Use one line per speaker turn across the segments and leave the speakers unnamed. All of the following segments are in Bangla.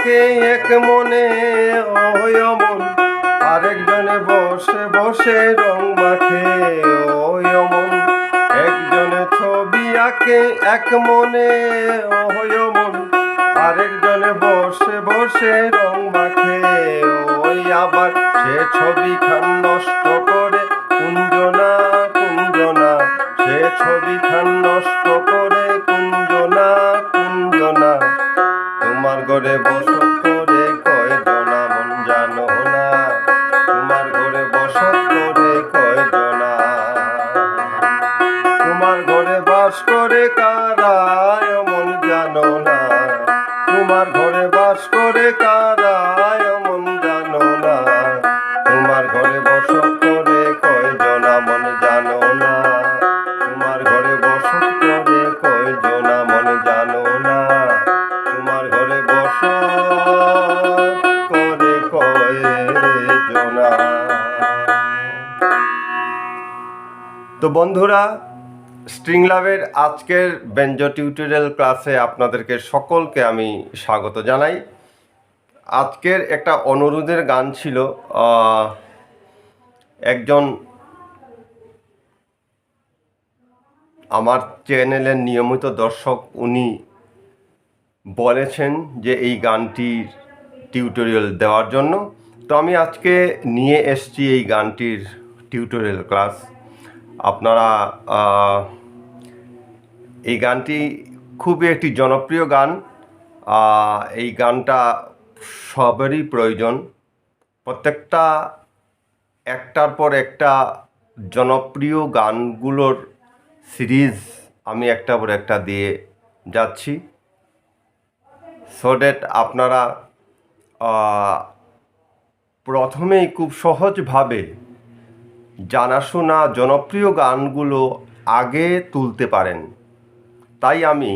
আঁকে এক মনে ওই অমন, আরেকজনে বসে বসে রং মাখে ওই অমন। একজনে ছবি আঁকে এক মনে ওই অমন, আরেকজনে বসে বসে রং মাখে ওই আবার। সে ছবিখান নষ্ট করে কুঞ্জনা কুঞ্জনা, সে ছবিখান নষ্ট করে কুঞ্জনা কুঞ্জনা। তোমার ঘরে বসত করে কয়জনা মন জানো না, তোমার ঘরে বসত করে কয়জনা। তোমার ঘরে বাস করে কারা মন জানো না, তোমার ঘরে বাস করে কারা মন জানো না। তোমার ঘরে বসত করে কয়জনা মন জানো না, তোমার ঘরে বসত করে কয়জনা মন জানো না। তোমার ঘরে বসত করে কয়জনা। তো বন্ধুরা, স্ট্রিং লাভের আজকের ব্যঞ্জ টিউটোরিয়াল ক্লাসে আপনাদেরকে সকলকে আমি স্বাগত জানাই। আজকের একটা অনুরোধের গান ছিল। একজন আমার চ্যানেলের নিয়মিত দর্শক উনি বলেছেন যে এই গানটির টিউটোরিয়াল দেওয়ার জন্য। তো আমি আজকে নিয়ে এসেছি এই গানটির টিউটোরিয়াল ক্লাস। আপনারা এই গানটি খুবই একটি জনপ্রিয় গান। এই গানটা সবারই প্রয়োজন। প্রত্যেকটা একটার পর একটা জনপ্রিয় গানগুলোর সিরিজ আমি একটার পর একটা দিয়ে যাচ্ছি, সো দ্যাট আপনারা প্রথমেই খুব সহজভাবে জানাশোনা জনপ্রিয় গানগুলো আগে তুলতে পারেন। তাই আমি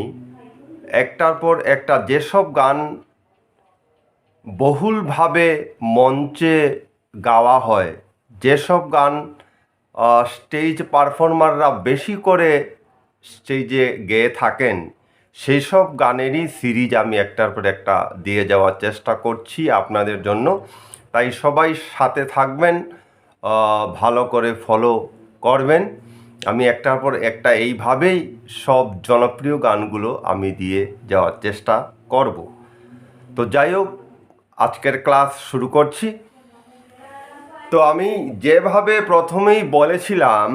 একটার পর একটা যেসব গান বহুলভাবে মঞ্চে গাওয়া হয়, যেসব গান স্টেজ পারফর্মাররা বেশি করে স্টেজে গেয়ে থাকেন, সেই সব গানেরই সিরিজ আমি একটার পর একটা দিয়ে যাওয়ার চেষ্টা করছি আপনাদের জন্য। তাই সবাই সাথে থাকবেন, ভালো করে ফলো করবেন। আমি একটার পর একটা এইভাবেই সব জনপ্রিয় গানগুলো আমি দিয়ে যাওয়ার চেষ্টা করব। তো যাই হোক, আজকের ক্লাস শুরু করছি। তো আমি যেভাবে প্রথমেই বলেছিলাম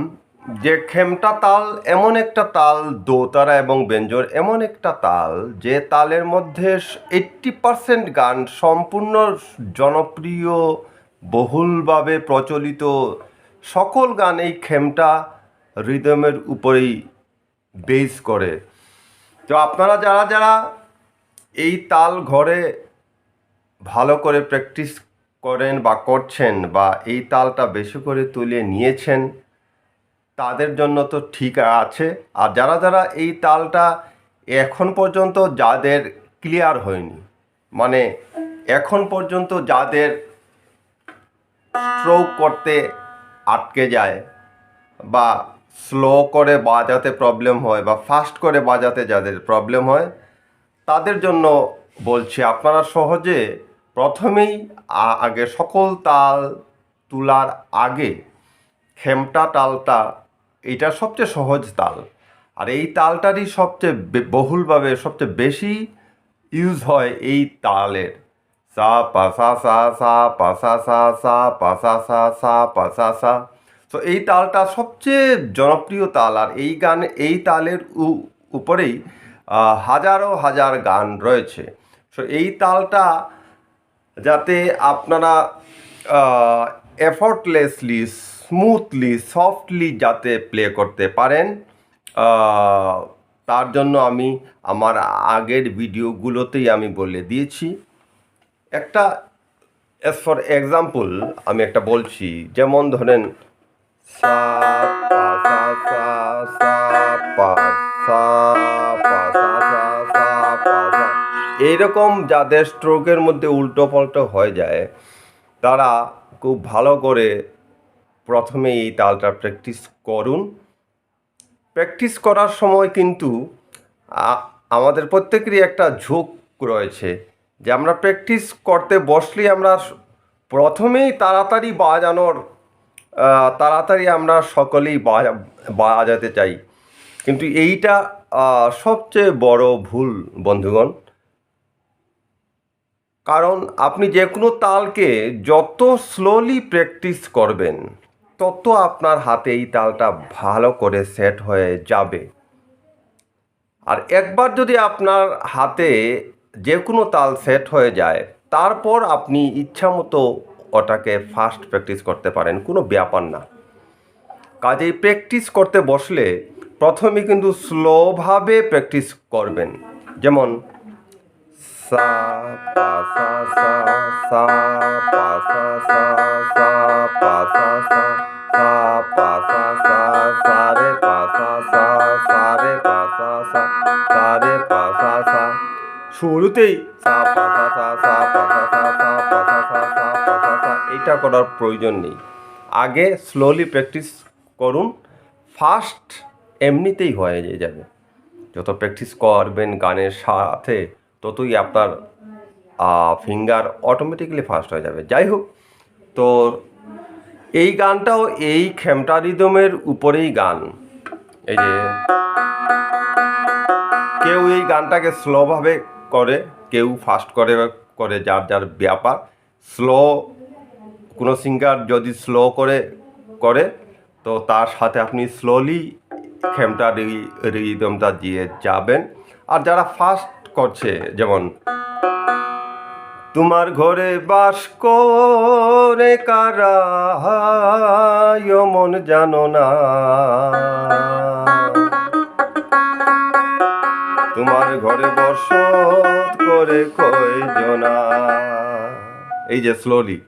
যে খেমটা তাল এমন একটা তাল, দোতারা এবং ব্যঞ্জোর এমন একটা তাল যে তালের মধ্যে 80% গান সম্পূর্ণ জনপ্রিয়, বহুলভাবে প্রচলিত সকল গান এই খেমটা রিদমের উপরেই বেস করে। তো আপনারা যারা যারা এই তাল ঘরে ভালো করে প্র্যাকটিস করেন বা করছেন, বা এই তালটা বেশি করে তুলে নিয়েছেন, তাদের জন্য তো ঠিক আছে। আর যারা যারা এই তালটা এখন পর্যন্ত যাদের ক্লিয়ার হয়নি, মানে এখন পর্যন্ত যাদের স্ট্রোক করতে আটকে যায়, বা স্লো করে বাজাতে প্রবলেম হয়, বা ফাস্ট করে বাজাতে যাদের প্রবলেম হয়, তাদের জন্য বলছি আপনারা সহজে প্রথমেই আগে সকল তাল তোলার আগে খেমটা তালটা, এটা সবচেয়ে সহজ তাল, আর এই তালটারই সবচেয়ে বহুলভাবে সবচেয়ে বেশি ইউজ হয় এই তালের। সা পা সা সা সা পা সা সা সা পা সা সা সা পা সা সা। তো এই তালটা সবচেয়ে জনপ্রিয় তাল, আর এই তালের উপরেই হাজারো হাজার গান রয়েছে। সো এই তালটা যাতে আপনারা এফর্টলেসলি, স্মুথলি, সফটলি যাতে প্লে করতে পারেন, তার জন্য আমি আমার আগের ভিডিওগুলোতেই আমি বলে দিয়েছি। একটা ফর এক্সাম্পল আমি একটা বলছি, যেমন ধরেন সা পা সা সা সা পা সা পা সা সা সা পা সা। এইরকম যাদের স্ট্রোকের মধ্যে উল্টো পাল্টো হয়ে যায়, তারা খুব ভালো করে প্রথমে এই তালটা প্র্যাকটিস করুন। প্র্যাকটিস করার সময় কিন্তু আমাদের প্রত্যেকেরই একটা ঝোঁক রয়েছে যে আমরা প্র্যাকটিস করতে বসলেই আমরা প্রথমেই তাড়াতাড়ি বাজানোর তাড়াতাড়ি আমরা সকলেই বাজাতে চাই, কিন্তু এইটা সবচেয়ে বড় ভুল বন্ধুগণ। কারণ আপনি যে কোনো তালকে যত স্লোলি প্র্যাকটিস করবেন তত আপনার হাতে এই তালটা ভালো করে সেট হয়ে যাবে। আর একবার যদি আপনার হাতে যে কোনো তাল সেট হয়ে যায়, তারপর আপনি ইচ্ছামতো ওটাকে ফাস্ট প্র্যাকটিস করতে পারেন, কোনো ব্যাপার না। কাজেই প্র্যাকটিস করতে বসলে প্রথমে কিন্তু স্লোভাবে প্র্যাকটিস করবেন। যেমন সা পা সা সা, সা পা সা সা, সা পা সা সা, সা পা সা সা, সা রে পা সা সা, সা রে পা সা সা, সা রে পা সা সা। শুরুতেই সা পা সা সা, সা পা সা সা, সা পা সা সা, সা পা সা সা এটা করার প্রয়োজন নেই। আগে স্লোলি প্র্যাকটিস করুন, ফাস্ট এমনিতেই হয়ে যাবে। যত প্র্যাকটিস করবেন গানের সাথে ততই আপনার ফিঙ্গার অটোমেটিক্যালি ফাস্ট হয়ে যাবে। যাই হোক, তো এই গানটাও এই খেমটা রিদমের উপরেই গান। এই যে কেউ এই গানটাকে স্লোভাবে করে, কেউ ফাস্ট করে যার যার ব্যাপার। স্লো কোনো সিঙ্গার যদি স্লো করে তো তার সাথে আপনি স্লোলি খেমটা রিদমটা দিয়ে যাবেন। আর যারা ফাস্ট করছে, যেমন তোমার ঘরে বাস করে কারা মন জানোনা, তোমার ঘরে বসত করে কয়জনা, এই যে স্লোলি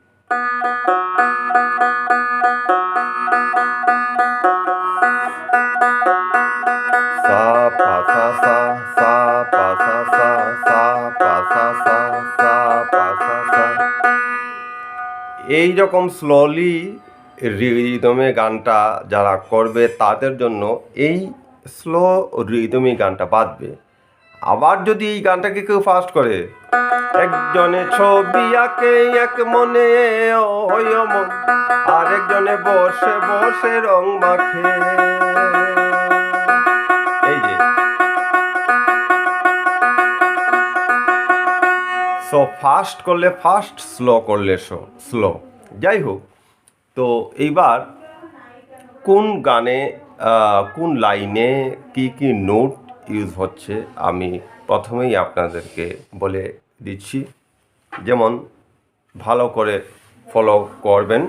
সা পা সা সা, সা পা সা সা, সা পা সা সা, সা পা সা সা। এই রকম স্লোলি রিদমে গানটা যারা করবে তাদের জন্য এই স্লো রিদমে গানটা বাজবে। আবার যদি এই গানটাকে কেউ ফাস্ট করে, একজনে ছবি আঁকে এক মনে মন, আরেকজনে বসে বসে রং মাখে, এই যে সো ফাস্ট করলে ফাস্ট, স্লো করলে স্লো। যাই হোক, তো এইবার কোন গানে কোন লাইনে কি কি নোট ইউজ হচ্ছে আমি প্রথমেই আপনাদেরকে বলে দিচ্ছি, যেমন ভালো করে ফলো করবেন।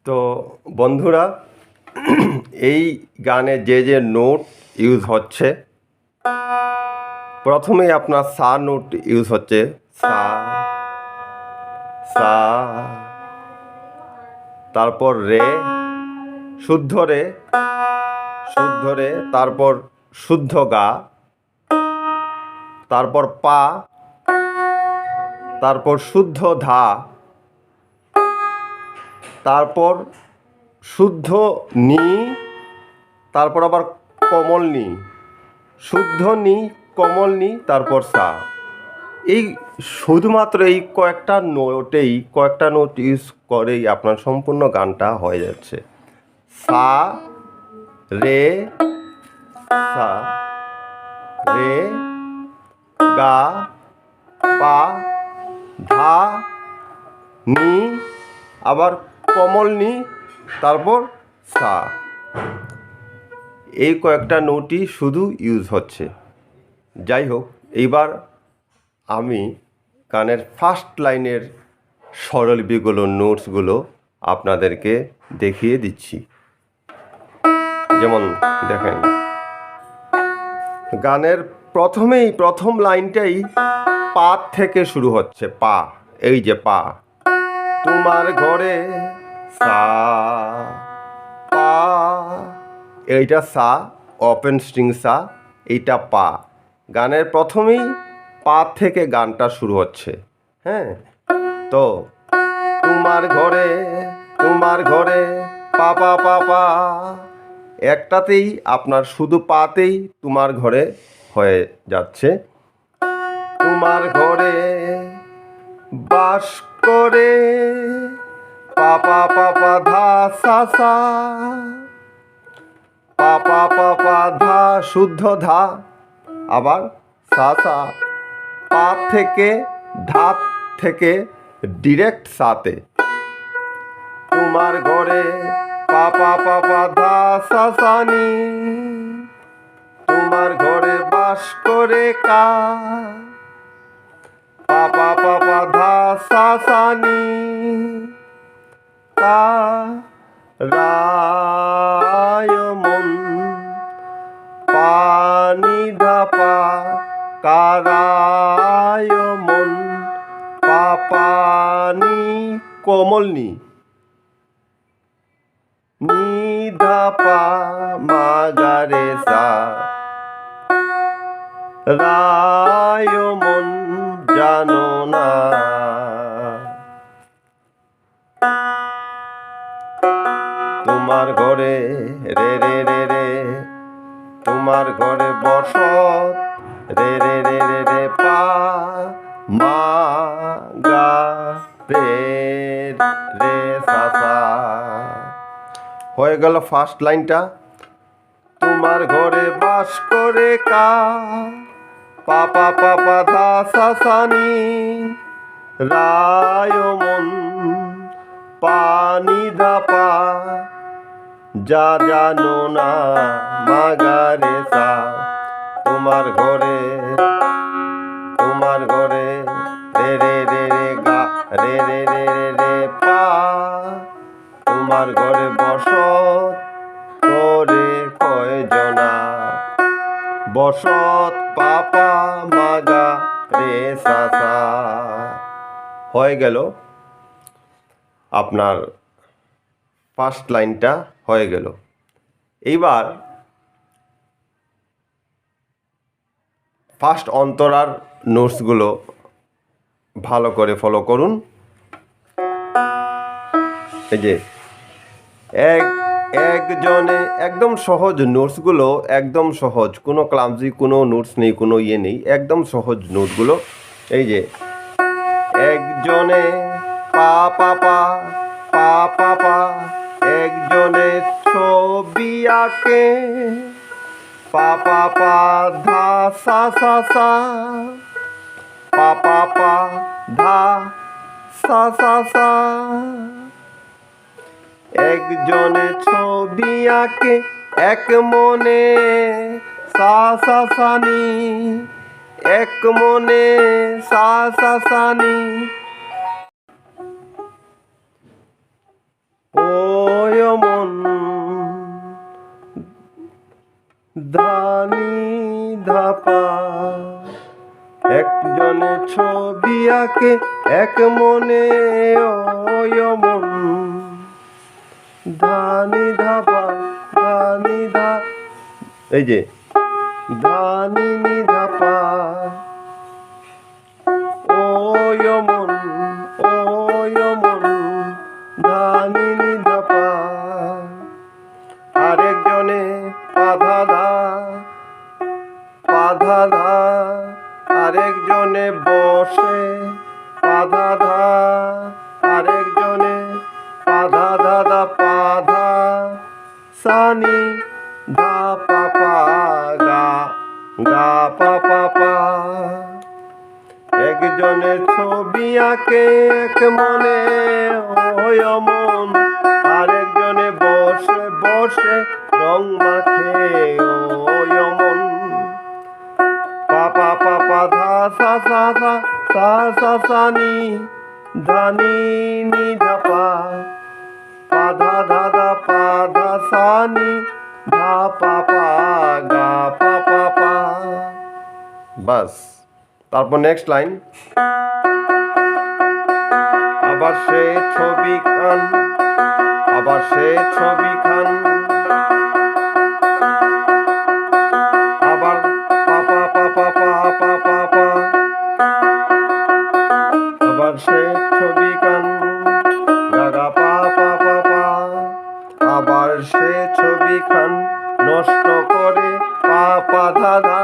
তো বন্ধুরা, এই গানে যে যে নোট ইউজ হচ্ছে, প্রথমেই আপনার সা নোট ইউজ হচ্ছে, সা সা, তারপর রে, শুদ্ধ রে, তারপর শুদ্ধ গা, তারপর পা, তারপর শুদ্ধ ধা, তারপর শুদ্ধ নি, তারপর আবার কমল নি, শুদ্ধ নি, কমল নি, তারপর সা। এই শুধুমাত্র এই কয়েকটা নোট ইউজ করেই আপনার সম্পূর্ণ গানটা হয়ে যাচ্ছে। সা রে, সা রে, গা, পা, ধা, নি, আবার কমল নি, তারপর সা। এই কয়েকটা নোটই শুধু ইউজ হচ্ছে। যাই হোক, এইবার আমি গানের ফার্স্ট লাইনের স্বরলিপিগুলো, নোটসগুলো আপনাদেরকে দেখিয়ে দিচ্ছি। যেমন দেখেন, গানের প্রথম লাইনটাই পা থেকে শুরু হচ্ছে। পা, এই যে পা, তোমার ঘরে সা, পা, এইটা সা, ওপেন স্ট্রিং সা, এইটা পা। গানের প্রথমেই পা থেকে গানটা শুরু হচ্ছে। হ্যাঁ, তো তোমার ঘরে পা পা পা পা, একটাতেই আপনার শুধু পাতেই তোমার ঘরে হয়ে যাচ্ছে। তোমার ঘরে বাস করে পাপা পাপা ধা সা সা, পাপা পাপা ধা শুদ্ধ ধা, আবার সা সা, পা থেকে ধাত থেকে ডিরেক্ট সাতে। তোমার ঘরে পাপা পাপা ধা সা সা নি, তোমার ঘরে বাস করে কা, পাপা পাপা ধা সা সা নি, কা রায় মন, পানি ধাপা কারায় মন, পাপানি কোমলনি, নিধাপা মাগারে সা, রায় মন জানোনা। তোমার ঘরে রে রে রে রে, তোমার ঘরে বসত রে রে রে রে রে পা, মা গা রে রে সা সা। হয়ে গেল ফার্স্ট লাইনটা। তোমার ঘরে বাস করে কা, পাপা পাপা ধা সা সা নি, রায় মন পানি ধাপা যা জানোনা মাগারে সা। তোমার ঘরে রে রে রে রে গা রে রে রে রে রে পা, তোমার ঘরে বসত করে কয়জনা, বসত পাপা মাগা রে সা সা। হয়ে গেল আপনার ফার্স্ট লাইনটা হয়ে গেল। এইবার ফার্স্ট অন্তরার নোটসগুলো ভালো করে ফলো করুন। এই যে একজনে একদম সহজ নোটসগুলো, একদম সহজ, কোনো ক্লামজি কোনো নোটস নেই, কোনো ইয়ে নেই, একদম সহজ নোটগুলো। এই যে একজনে পা পাপা পা পাপা, একজনে ছবি আঁকে পা পাপা ধা সা সা সা, পা পাপা ধা সা সা সা। একজনে ছবি আঁকে এক মনে সা সা সা নি, এক মনে সা সা সা নি। ওয় মন ধানি ধাপা, একজনে ছবি আঁকে এক মনে, ওয় মন ধানি ধাপা ধানি ধা, এই যে ধানি নি ধাপা, ওয় মন ধানি নি ধাপা। আরেকজনে পাধা ধা পাধা ধা, আরেকজনে বসে পাধা ধা, আরেকজনে পাধা ধা ধা পাধা সানি ধা পা পা গা গা পা পা পা। একজনে ছবি আঁকে এক মনে, ওয় মন, আরেকজনে বসে বসে রং মাখে, ওয় মন। পাপা পাপা ধা সা সা সা সা সা সা নি, ধানি নি ধাপা, পাধা ধা ধা পাধা সা নি, ধা পা পা গা পা পা পা। বাস। তারপর নেক্সট লাইন। আবার সে ছবি খান, আবার সে ছবি খান, আবার পাপা পাপা পা পা পা পা, আবার সে ছবি খান গা পা পা পা পা, আবার সে ছবি খান নষ্ট করে পা পা ধা ধা,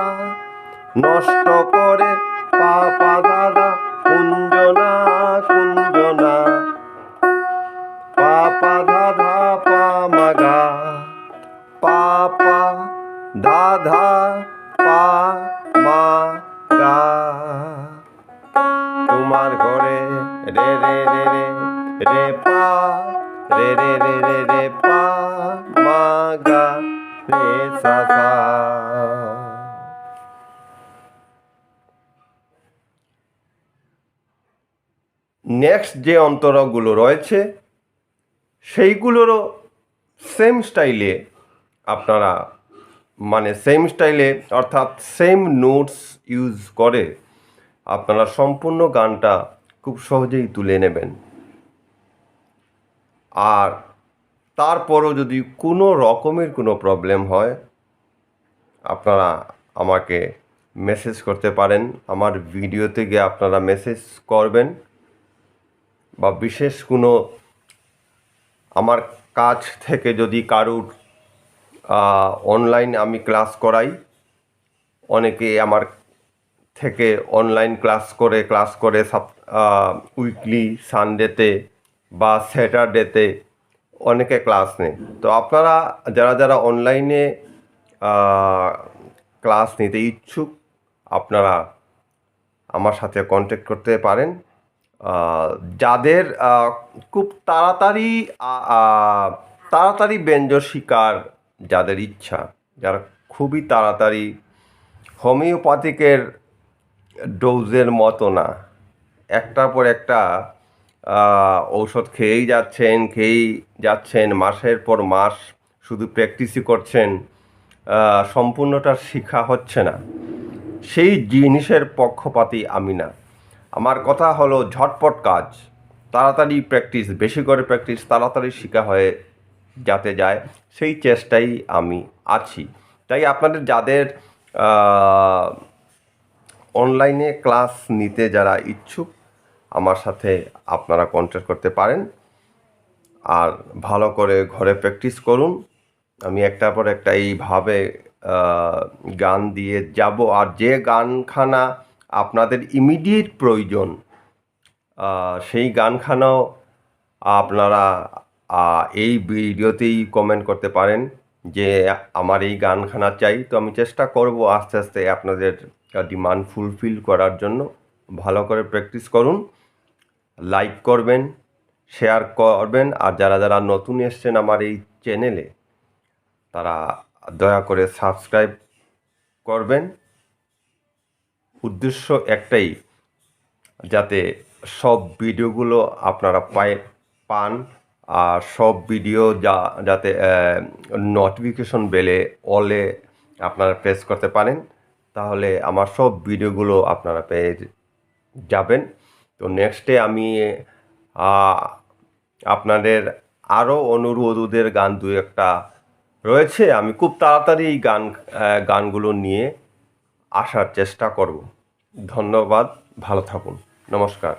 নষ্ট করে পা পা ধা ধা কুঞ্জনা কুঞ্জনা পা পা ধা ধা পা মা গা পা পা ধা ধা পা মা গা তোমার ঘরে রে রে রে রে রে পা রে রে রে রে রে পা মা গা রে সা সা। নেক্সট যে অন্তরাগুলো রয়েছে সেইগুলোরও সেম স্টাইলে আপনারা সেম স্টাইলে অর্থাৎ সেম নোটস ইউজ করে আপনারা সম্পূর্ণ গানটা খুব সহজেই তুলে নেবেন। আর তারপরও যদি কোনো রকমের কোনো প্রবলেম হয় আপনারা আমাকে মেসেজ করতে পারেন, আমার ভিডিওতে গিয়ে আপনারা মেসেজ করবেন, বা বিশেষ কোনো আমার কাছ থেকে যদি কারুর অনলাইন আমি ক্লাস করাই, অনেকে আমার থেকে অনলাইন ক্লাস করে উইকলি সানডেতে বা স্যাটারডেতে অনেকে ক্লাস নেয়। তো আপনারা যারা অনলাইনে ক্লাস নিতে ইচ্ছুক আপনারা আমার সাথে কন্ট্যাক্ট করতে পারেন। যাদের খুব তাড়াতাড়ি ব্যঞ্জন শিকার যাদের ইচ্ছা, যারা খুবই তাড়াতাড়ি হোমিওপ্যাথিকের ডোজের মতো না, একটার পর একটা ঔষধ খেয়েই যাচ্ছেন মাসের পর মাস শুধু প্র্যাকটিসই করছেন, সম্পূর্ণটা শেখা হচ্ছে না, সেই জিনিসের পক্ষপাতী আমি না। আমার কথা হলো ঝটপট কাজ, তাড়াতাড়ি প্র্যাকটিস, বেশি করে প্র্যাকটিস, তাড়াতাড়ি শেখা হয়ে যাতে যায়, সেই চেষ্টাই আমি আছি। তাই আপনাদের যাদের অনলাইনে ক্লাস নিতে যারা ইচ্ছুক আমার সাথে আপনারা কন্ট্যাক্ট করতে পারেন। আর ভালো করে ঘরে প্র্যাকটিস করুন। আমি একটার পর একটা এইভাবে গান দিয়ে যাব। আর যে গানখানা আপনাদের ইমিডিয়েট প্রয়োজন সেই গানখানাও আপনারা এই ভিডিওতেই কমেন্ট করতে পারেন যে আমার এই গানখানা চাই। তো আমি চেষ্টা করব আস্তে আস্তে আপনাদের ডিমান্ড ফুলফিল করার জন্য। ভালো করে প্র্যাকটিস করুন, লাইক করবেন, শেয়ার করবেন। আর যারা নতুন এসছেন আমার এই চ্যানেলে তারা দয়া করে সাবস্ক্রাইব করবেন। উদ্দেশ্য একটাই, যাতে সব ভিডিওগুলো আপনারা পান, আর সব ভিডিও যাতে নোটিফিকেশন বেলে অলে আপনারা প্রেস করতে পারেন, তাহলে আমার সব ভিডিওগুলো আপনারা পেয়ে যাবেন। তো নেক্সটে আমি আপনাদের আরও অনুরোধের গান দু একটা রয়েছে, আমি খুব তাড়াতাড়ি এই গানগুলো নিয়ে আসার চেষ্টা করব। ধন্যবাদ, ভালো থাকুন, নমস্কার।